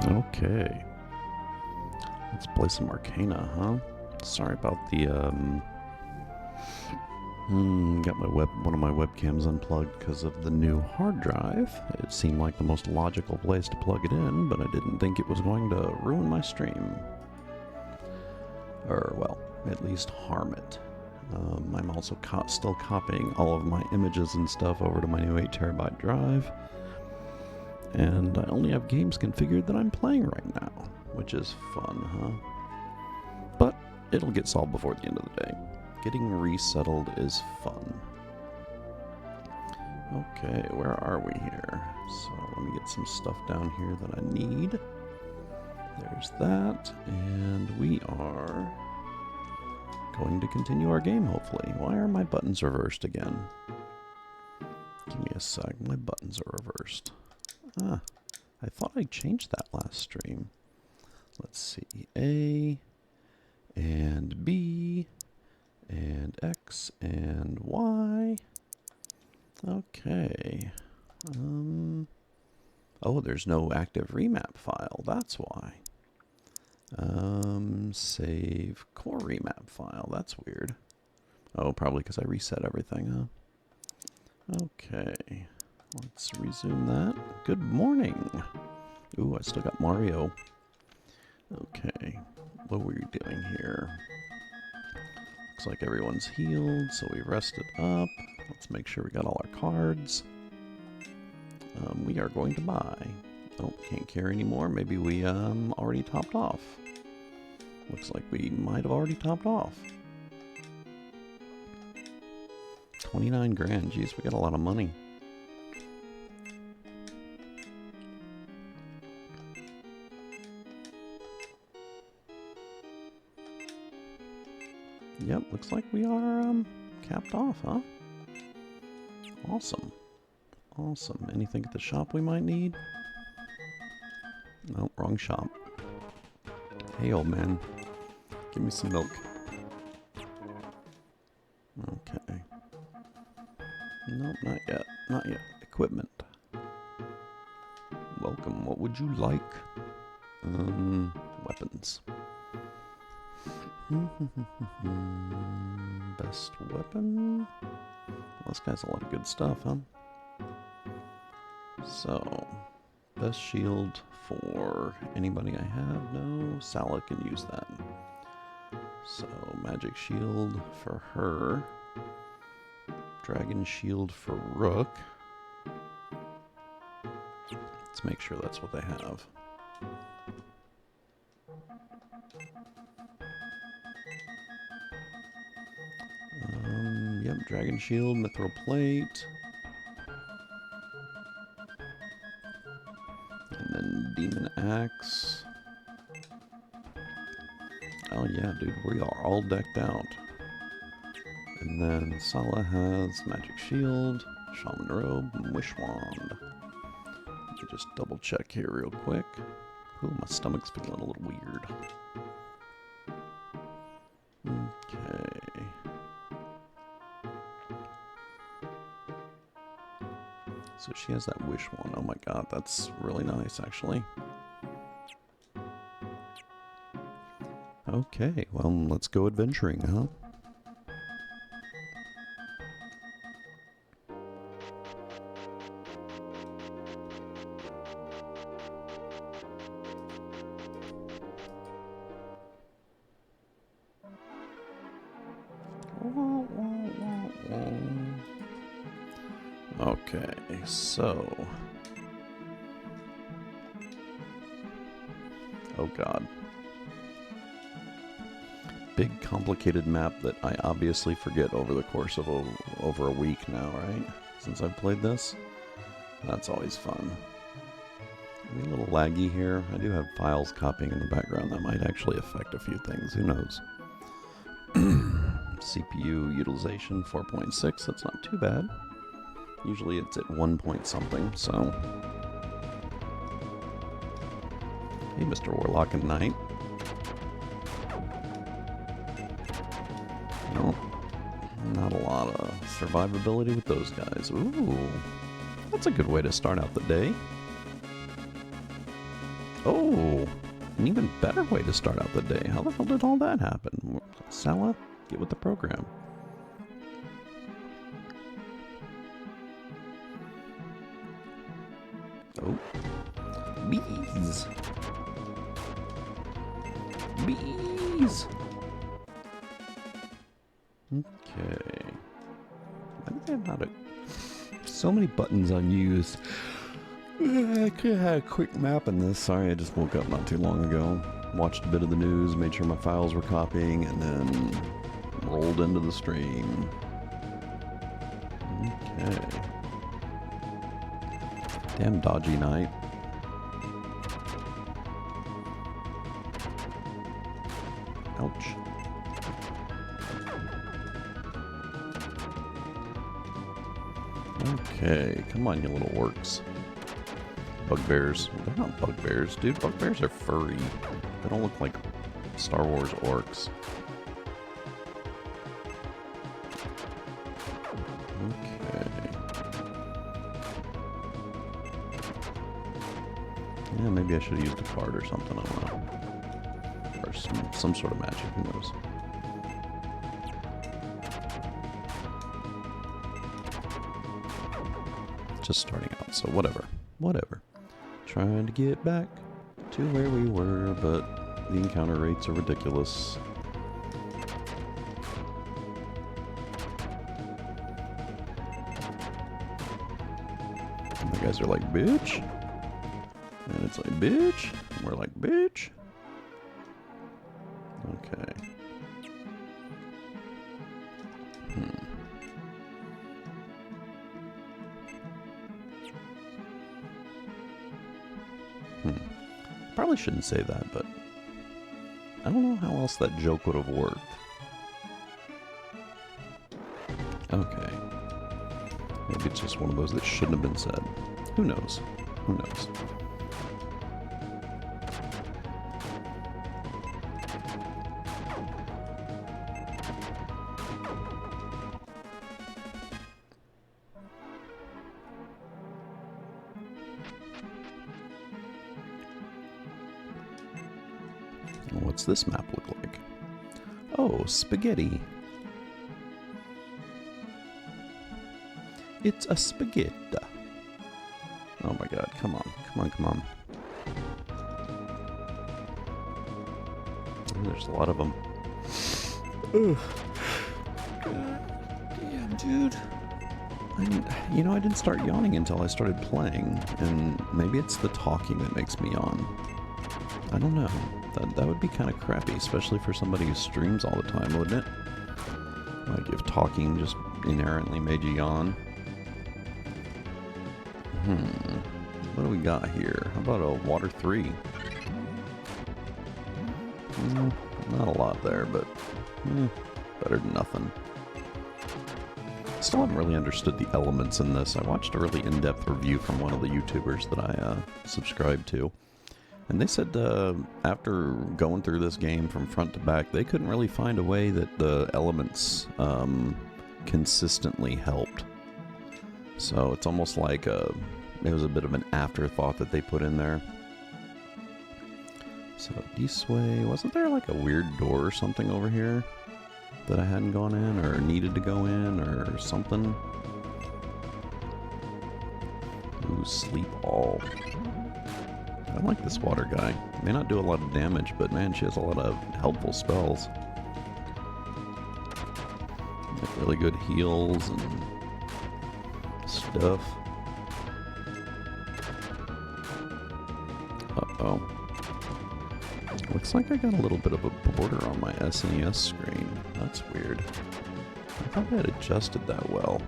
Okay. Let's play some Arcana, huh? Sorry about the, got one of my webcams unplugged because of the new hard drive. It seemed like the most logical place to plug it in, but I didn't think it was going to ruin my stream. Or, well, at least harm it. I'm also still copying all of my images and stuff over to my new 8TB drive. And I only have games configured that I'm playing right now, which is fun, huh? But it'll get solved before the end of the day. Getting resettled is fun. Okay, where are we here? So let me get some stuff down here that I need. There's that, and we are going to continue our game, hopefully. Why are my buttons reversed again? Give me a sec, my buttons are reversed. Ah, I thought I changed that last stream. Let's see, A, and B, and X, and Y. Okay. Oh, there's no active remap file, that's why. Save core remap file, that's weird. Oh, probably because I reset everything, huh? Okay. Let's resume that. Good morning. Ooh, I still got Mario. Okay, what were you doing here? Looks like everyone's healed, so we rested up. Let's make sure we got all our cards. We are going to buy. Oh, can't carry anymore. Maybe we already topped off. Looks like we might have already topped off. 29 grand. Jeez, we got a lot of money. Yep, looks like we are capped off, huh? Awesome. Awesome. Anything at the shop we might need? Nope, wrong shop. Hey, old man. Give me some milk. Okay. Nope, not yet. Not yet. Equipment. Welcome. What would you like? Weapons. Best weapon? Well, this guy's a lot of good stuff, huh? So, best shield for anybody I have? No, Sala can use that. So, magic shield for her. Dragon shield for Rook. Let's make sure that's what they have. Yep, Dragon Shield, Mithril Plate. And then Demon Axe. Oh yeah, dude, we are all decked out. And then Sala has Magic Shield, Shaman Robe, and Wish Wand. Let me just double check here real quick. Ooh, my stomach's feeling a little weird. Okay. So she has that wish wand. Oh my god, that's really nice, actually. Okay, well, let's go adventuring, huh? Okay, so... Oh god. Big complicated map that I obviously forget over the course of over a week now, right? Since I've played this. That's always fun. Maybe a little laggy here. I do have files copying in the background that might actually affect a few things. Who knows? CPU utilization 4.6. That's not too bad. Usually it's at 1 point something, so... Hey, Mr. Warlock and Knight. Nope. Not a lot of survivability with those guys. Ooh. That's a good way to start out the day. Oh, an even better way to start out the day. How the hell did all that happen? Sala, get with the program. Oh, bees. Bees. Okay. I think I'm not so many buttons unused. I could have had a quick map in this. Sorry, I just woke up not too long ago. Watched a bit of the news, made sure my files were copying, and then rolled into the stream. Okay. Damn dodgy night. Ouch. Okay, come on, you little orcs. Bugbears. They're not bugbears, dude. Bugbears are furry. They don't look like Star Wars orcs. Okay. Yeah, maybe I should have used a card or something. I don't know. Or some sort of magic. Who knows? Just starting out, so whatever. Whatever. Trying to get back to where we were, but the encounter rates are ridiculous. And the guys are like, bitch. And it's like, bitch. And we're like, bitch. Okay. Probably shouldn't say that, but I don't know how else that joke would have worked. Okay. Maybe it's just one of those that shouldn't have been said. Who knows? Who knows? What's this map look like? Oh, spaghetti. It's a spaghetti. Oh my god, come on, come on, come on. Oh, there's a lot of them. Ugh. God damn, dude. I didn't start yawning until I started playing, and maybe it's the talking that makes me yawn. I don't know. That would be kind of crappy, especially for somebody who streams all the time, wouldn't it? Like if talking just inherently made you yawn. What do we got here? How about a water 3? Not a lot there, but better than nothing. Still haven't really understood the elements in this. I watched a really in-depth review from one of the YouTubers that I subscribe to. And they said after going through this game from front to back, they couldn't really find a way that the elements consistently helped. So it's almost like it was a bit of an afterthought that they put in there. So this way, wasn't there like a weird door or something over here that I hadn't gone in or needed to go in or something? Ooh, sleep all. I like this water guy. May not do a lot of damage, but man, she has a lot of helpful spells. Like really good heals and stuff. Uh-oh. Looks like I got a little bit of a border on my SNES screen. That's weird. I thought I had adjusted that well.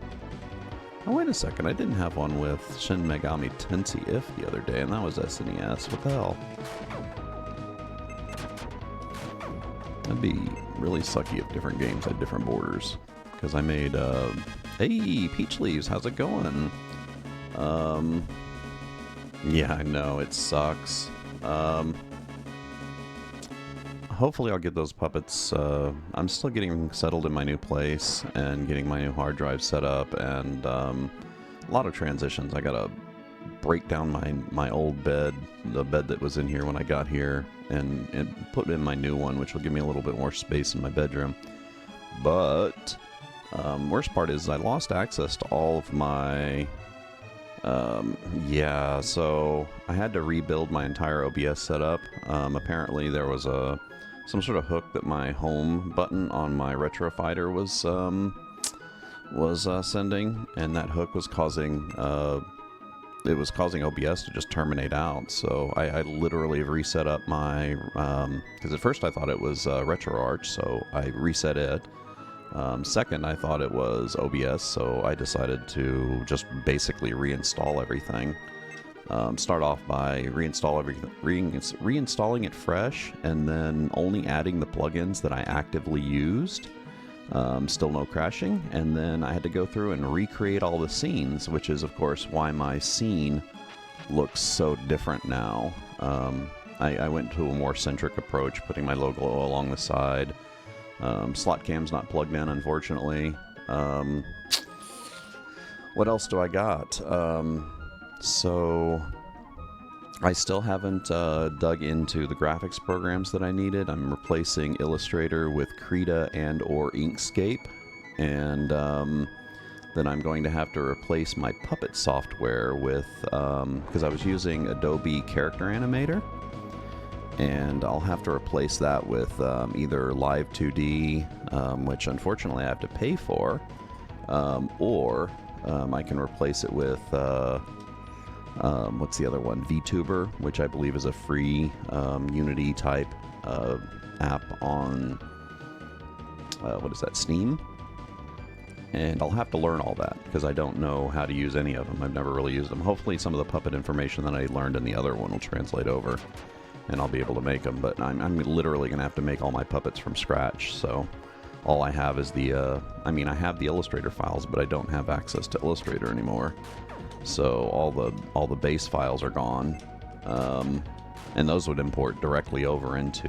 Oh, wait a second. I didn't have one with Shin Megami Tensei If the other day, and that was SNES. What the hell? That'd be really sucky if different games had different borders. Because I made, hey, Peach Leaves, how's it going? Yeah, I know, it sucks. Hopefully I'll get those puppets. I'm still getting settled in my new place and getting my new hard drive set up, and a lot of transitions. I gotta break down my old bed, the bed that was in here when I got here, and put in my new one, which will give me a little bit more space in my bedroom. But worst part is I lost access to all of my... yeah, so I had to rebuild my entire OBS setup. Apparently there was some sort of hook that my home button on my Retrofighter was sending, and that hook was causing OBS to just terminate out. So I literally reset up my because at first I thought it was RetroArch, so I reset it. Second, I thought it was OBS, so I decided to just basically reinstall everything. Start off by reinstalling it fresh, and then only adding the plugins that I actively used. Still no crashing, and then I had to go through and recreate all the scenes, which is of course why my scene looks so different now. I went to a more centric approach, putting my logo along the side. Slot cam's not plugged in, unfortunately. What else do I got? So I still haven't dug into the graphics programs that I needed. I'm replacing Illustrator with Krita and or Inkscape, and then I'm going to have to replace my Puppet software with, because I was using Adobe Character Animator, and I'll have to replace that with either Live 2D, which unfortunately I have to pay for, or I can replace it with what's the other one? VTuber, which I believe is a free Unity type app on what is that, Steam? And I'll have to learn all that because I don't know how to use any of them. I've never really used them. Hopefully some of the Puppet information that I learned in the other one will translate over, and I'll be able to make them. But I'm literally going to have to make all my puppets from scratch. So all I have is the, I mean, I have the Illustrator files, but I don't have access to Illustrator anymore. So all the base files are gone, and those would import directly over into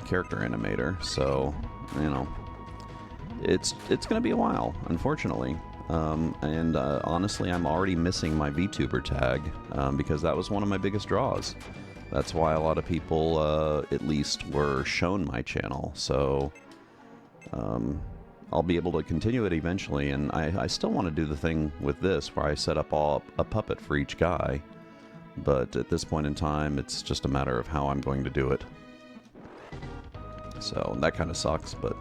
Character Animator. So you know, it's going to be a while, unfortunately. And honestly, I'm already missing my VTuber tag because that was one of my biggest draws. That's why a lot of people, at least, were shown my channel. So I'll be able to continue it eventually, and I still want to do the thing with this where I set up a puppet for each guy. But at this point in time, it's just a matter of how I'm going to do it. So that kind of sucks, but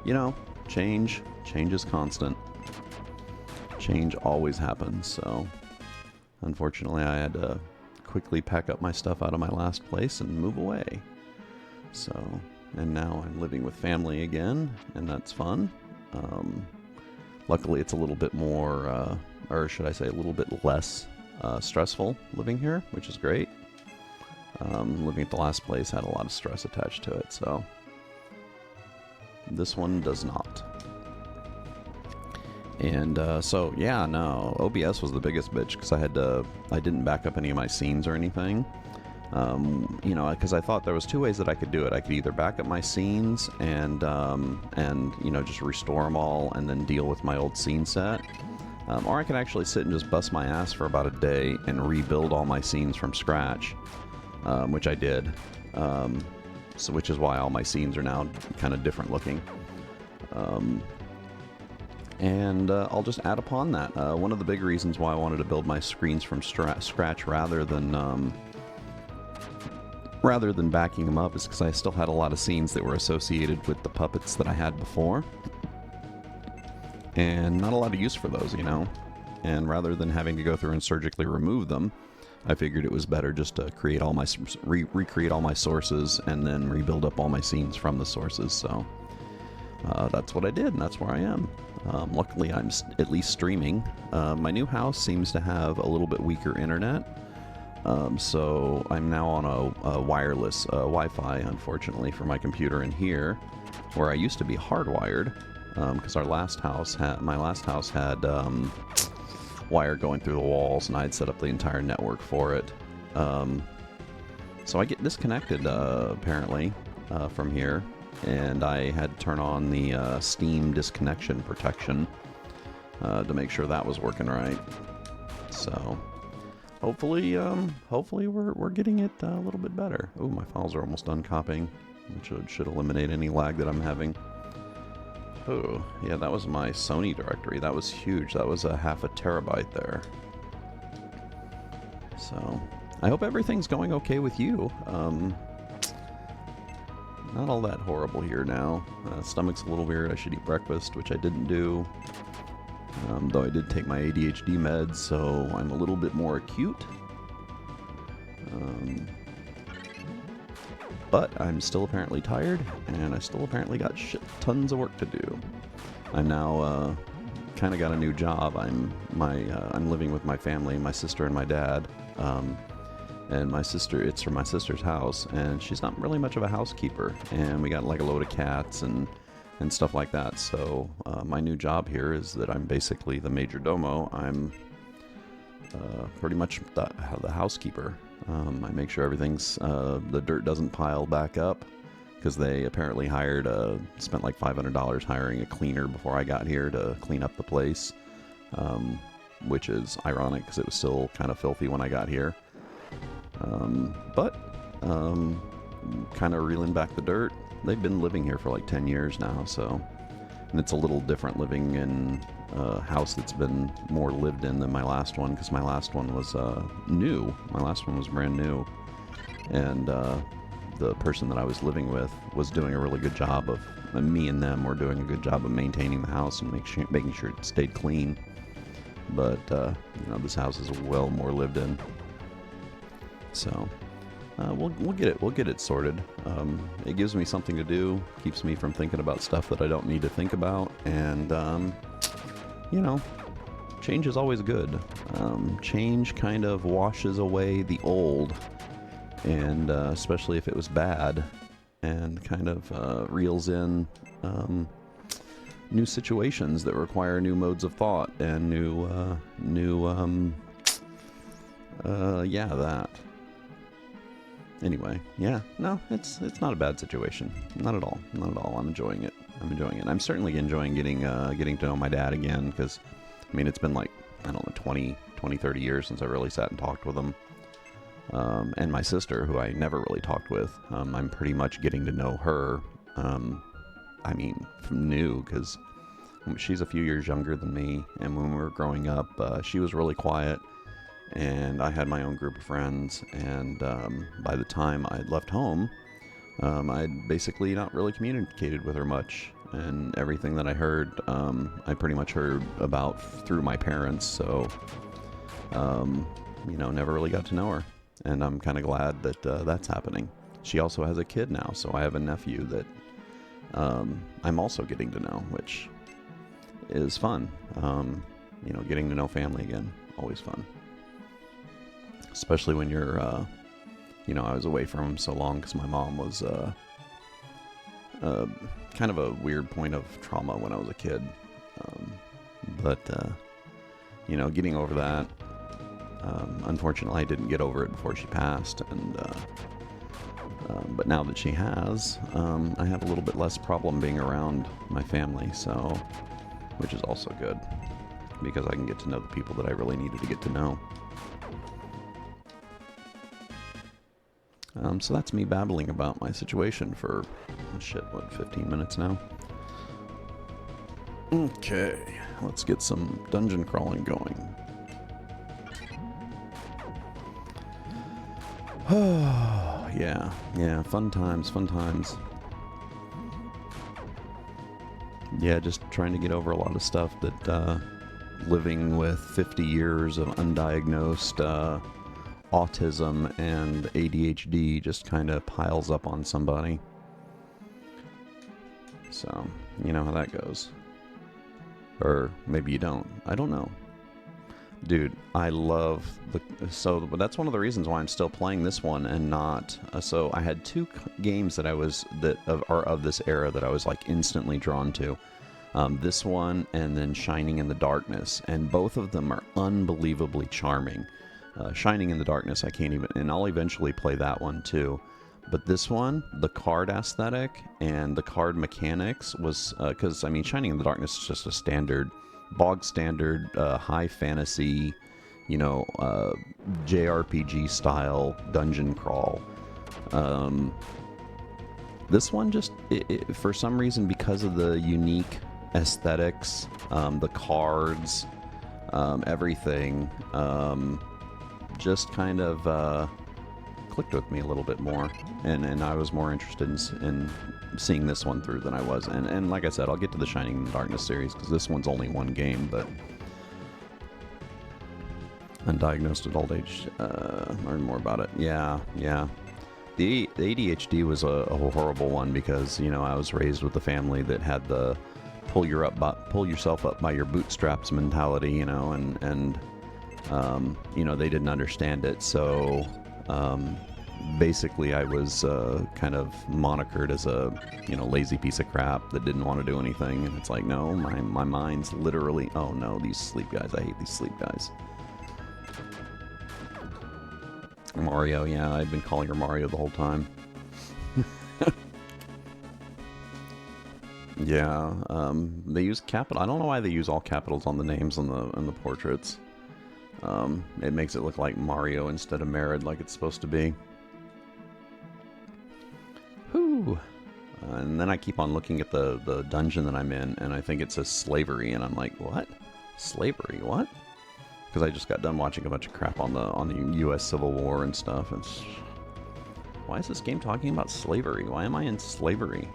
you know, change is constant. Change always happens, so unfortunately I had to quickly pack up my stuff out of my last place and move away. So, and now I'm living with family again, and that's fun. Luckily it's a little bit more, or should I say a little bit less stressful living here, which is great. Living at the last place had a lot of stress attached to it, so this one does not. And so yeah, no, OBS was the biggest bitch because I didn't back up any of my scenes or anything. You know, because I thought there was two ways that I could do it. I could either back up my scenes and you know, just restore them all and then deal with my old scene set, or I could actually sit and just bust my ass for about a day and rebuild all my scenes from scratch, which I did. So which is why all my scenes are now kind of different looking. And I'll just add upon that. One of the big reasons why I wanted to build my screens from scratch rather than backing them up is because I still had a lot of scenes that were associated with the puppets that I had before. And not a lot of use for those, you know. And rather than having to go through and surgically remove them, I figured it was better just to create all my recreate all my sources and then rebuild up all my scenes from the sources. So that's what I did, and that's where I am. Luckily, I'm at least streaming. My new house seems to have a little bit weaker internet, so I'm now on a wireless Wi-Fi, unfortunately, for my computer in here, where I used to be hardwired, because my last house had wire going through the walls, and I had set up the entire network for it. So I get disconnected, apparently, from here. And I had to turn on the Steam disconnection protection to make sure that was working right. So hopefully we're getting it a little bit better. Oh, my files are almost done copying, which should eliminate any lag that I'm having. Oh, yeah, that was my Sony directory. That was huge. That was a half a terabyte there. So I hope everything's going okay with you. Not all that horrible here now. Stomach's a little weird. I should eat breakfast, which I didn't do. Though I did take my ADHD meds, so I'm a little bit more acute. But I'm still apparently tired, and I still apparently got tons of work to do. I'm now kind of got a new job. I'm living with my family, my sister and my dad. And my sister, it's from my sister's house, and she's not really much of a housekeeper. And we got like a load of cats and stuff like that. So my new job here is that I'm basically the major domo. I'm pretty much the housekeeper. I make sure everything's, the dirt doesn't pile back up, because they apparently spent like $500 hiring a cleaner before I got here to clean up the place, which is ironic because it was still kind of filthy when I got here. But kind of reeling back the dirt. They've been living here for like 10 years now, so, and it's a little different living in a house that's been more lived in than my last one, because my last one was new. My last one was brand new, and the person that I was living with was doing a really good job of, me and them were doing a good job of maintaining the house and making sure it stayed clean. But you know, this house is well more lived in, so we'll get it sorted. It gives me something to do, keeps me from thinking about stuff that I don't need to think about, and you know, change is always good. Change kind of washes away the old, and especially if it was bad, and kind of reels in new situations that require new modes of thought and that. Anyway, yeah, no, it's not a bad situation. Not at all. I'm enjoying it. I'm certainly enjoying getting to know my dad again, because, I mean, it's been like, I don't know, 20, 30 years since I really sat and talked with him. And my sister, who I never really talked with, I'm pretty much getting to know her, I mean, from new, because she's a few years younger than me, and when we were growing up, she was really quiet, and I had my own group of friends, and by the time I'd left home, I'd basically not really communicated with her much, and everything that I heard, I pretty much heard about through my parents, so, you know, never really got to know her, and I'm kind of glad that that's happening. She also has a kid now, so I have a nephew that I'm also getting to know, which is fun. You know, getting to know family again, always fun. Especially when you're, you know, I was away from him so long because my mom was kind of a weird point of trauma when I was a kid. But, you know, getting over that, unfortunately I didn't get over it before she passed, and but now that she has, I have a little bit less problem being around my family, so, which is also good, because I can get to know the people that I really needed to get to know. So that's me babbling about my situation for, 15 minutes now? Okay, let's get some dungeon crawling going. Yeah, fun times. Yeah, just trying to get over a lot of stuff that, living with 50 years of undiagnosed, autism and ADHD just kind of piles up on somebody. So, you know how that goes. Or maybe you don't. I don't know. Dude, I love but that's one of the reasons why I'm still playing this one and not, so I had two games that are of this era that I was like instantly drawn to. This one and then Shining in the Darkness, and both of them are unbelievably charming. Shining in the Darkness, I can't even, and I'll eventually play that one too. But this one, the card aesthetic and the card mechanics was, because, I mean, Shining in the Darkness is just a bog standard, high fantasy, you know, JRPG style dungeon crawl. This one just, for some reason, because of the unique aesthetics, the cards, everything, just kind of clicked with me a little bit more, and I was more interested in seeing this one through than I was. And like I said, I'll get to the Shining in the Darkness series, because this one's only one game, but undiagnosed adult age, learn more about it. Yeah. The ADHD was a horrible one, because, you know, I was raised with a family that had the pull yourself up by your bootstraps mentality, you know, and you know, they didn't understand it. So basically I was kind of monikered as a, you know, lazy piece of crap that didn't want to do anything. And it's like, no, my mind's literally, oh no, these sleep guys, I hate these sleep guys. Mario, yeah, I've been calling her Mario the whole time. Yeah, they use capital. I don't know why they use all capitals on the names on the portraits. It makes it look like Mario instead of Merid, like it's supposed to be. Whew. And then I keep on looking at the dungeon that I'm in, and I think it says slavery, and I'm like, what? Slavery? What? Because I just got done watching a bunch of crap on the U.S. Civil War and stuff. It's, why is this game talking about slavery? Why am I in slavery?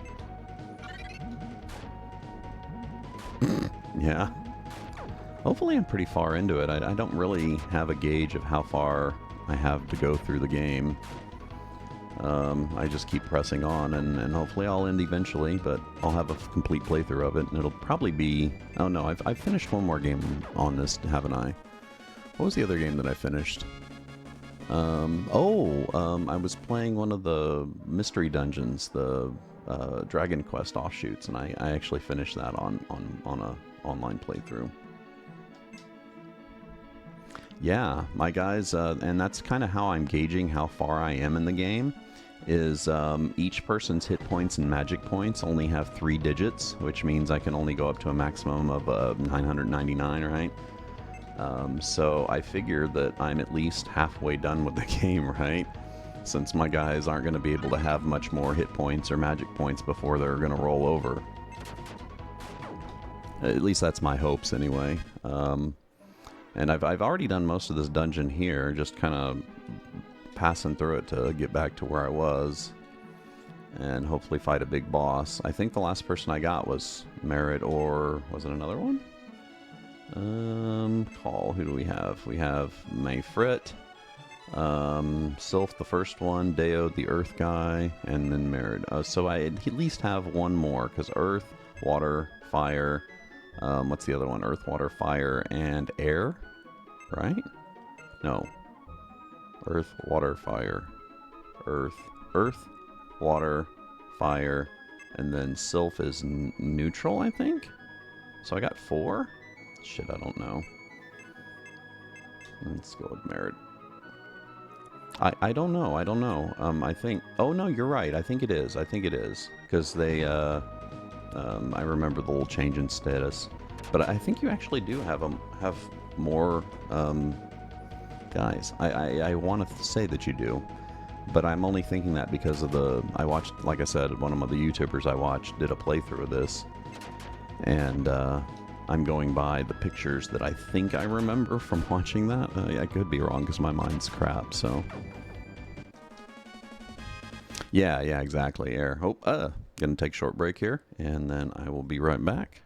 Yeah. Hopefully I'm pretty far into it. I don't really have a gauge of how far I have to go through the game. I just keep pressing on, and hopefully I'll end eventually, but I'll have a complete playthrough of it, and it'll probably be... Oh no, I've finished one more game on this, haven't I? What was the other game that I finished? I was playing one of the mystery dungeons, the Dragon Quest offshoots, and I actually finished that on a online playthrough. Yeah, my guys, and that's kind of how I'm gauging how far I am in the game, is each person's hit points and magic points only have 3 digits, which means I can only go up to a maximum of 999, right? So I figure that I'm at least halfway done with the game, right? Since my guys aren't going to be able to have much more hit points or magic points before they're going to roll over. At least that's my hopes anyway. And I've already done most of this dungeon here, just kind of passing through it to get back to where I was. And hopefully fight a big boss. I think the last person I got was Merid, or was it another one? Who do we have? We have Mayfrit, Sylph the first one, Deo the Earth guy, and then Merid. So I at least have one more, because Earth, Water, Fire, what's the other one? Earth, Water, Fire, and Air, right? No. Earth, Water, Fire. Earth, Water, Fire, and then Sylph is neutral, I think? So I got 4? Shit, I don't know. Let's go with Merid. I don't know. I think... Oh, no, you're right. I think it is. Because they, I remember the little change in status. But I think you actually do have more, guys. I want to say that you do. But I'm only thinking that because of I watched, like I said, one of the YouTubers I watched did a playthrough of this. And, I'm going by the pictures that I think I remember from watching that. I could be wrong because my mind's crap, so... Yeah, exactly, Air. Gonna take a short break here, and then I will be right back.